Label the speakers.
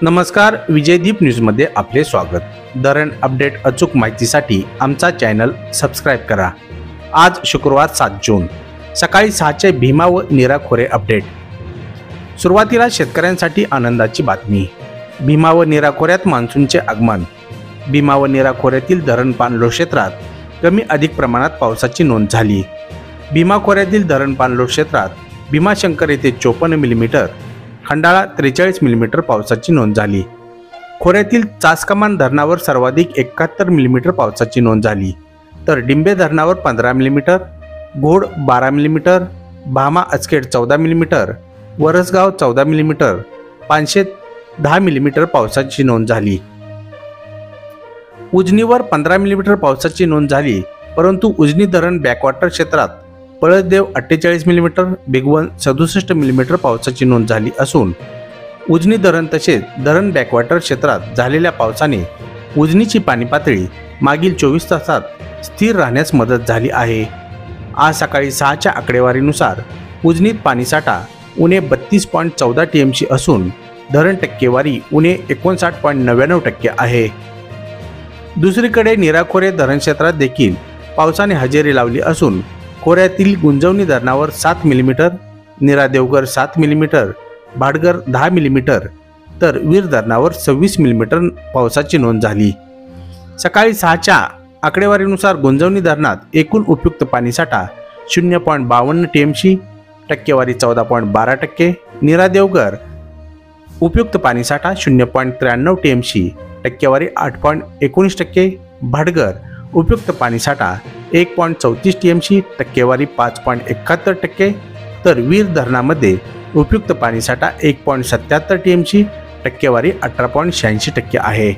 Speaker 1: नमस्कार, विजयदीप न्यूजमध्ये आपले स्वागत। धरण अपडेट अचूक माहितीसाठी आमचा चॅनल सबस्क्राइब करा। आज शुक्रवार 7 जून सकाळी 6चे भीमा व नीरा खोरे अपडेट। सुरुवातीला शेतकऱ्यांसाठी आनंदाची बातमी। भीमा व नीरा खोऱ्यात मान्सूनचे आगमन। भीमा व नीरा खोऱ्यातील धरण पाणलोट क्षेत्रात कमी अधिक प्रमाणात पावसाची नोंद झाली। भीमा खोऱ्यातील धरण पाणलोट क्षेत्रात भीमाशंकर येथे 54 मिलीमीटर, खंडाळा 43 मिलीमीटर पावसाची नोंद झाली। खोऱ्यातील चासकमान धरणावर सर्वाधिक 71 मिलीमीटर पावसाची नोंद झाली, तर डिंबे धरणावर 15 millimetre, Ghod 12 millimetre, Bhama Askhed 14 millimetre, Varasgaon 14 millimetre, Panshet 10 millimetre पावसाची नोंद झाली। उजनीवर 15 मिलीमीटर पावसाची नोंद झाली, परंतु उजनी धरण बॅकवॉटर क्षेत्रात पळसदेव 48 मिलीमीटर, भिगवण 67 मिलीमीटर पावसाची नोंद झाली असून उजनी धरण तसेच धरण बॅकवॉटर क्षेत्रात झालेल्या पावसाने उजनीची पाणी पातळी मागील 24 तासात स्थिर राहण्यास मदत झाली आहे। आज सकाळी 6च्या आकडेवारीनुसार उजनीत पाणीसाठा उणे 32.14 टीएमसी असून धरण टक्केवारी उणे 59.99% आहे। दुसरीकडे नीरा खोरे धरण क्षेत्रात देखील पावसाने हजेरी लावली असून खोऱ्यातील गुंजवणी धरणावर 7 मिलीमीटर, नीरा देवघर 7 मिलीमीटर, भाटघर 10 मिलीमीटर, तर वीर धरणावर 26 मिलीमीटर पावसाची नोंद झाली। सकाळी 6च्या आकडेवारीनुसार गुंजवणी धरणात एकूण उपयुक्त पाणीसाठा 0.52 टीएमसी, टक्केवारी 14.12%, नीरा देवघर उपयुक्त पाणीसाठा 0.93 टीएमसी, टक्केवारी 8.19%, भाटघर उपयुक्त पाणीसाठा 1.34 टीएमसी, टक्केवारी 5.71%, तर वीर धरणामध्ये उपयुक्त पाणीसाठा 1.77 टीएमसी, टक्केवारी 18.86% आहे।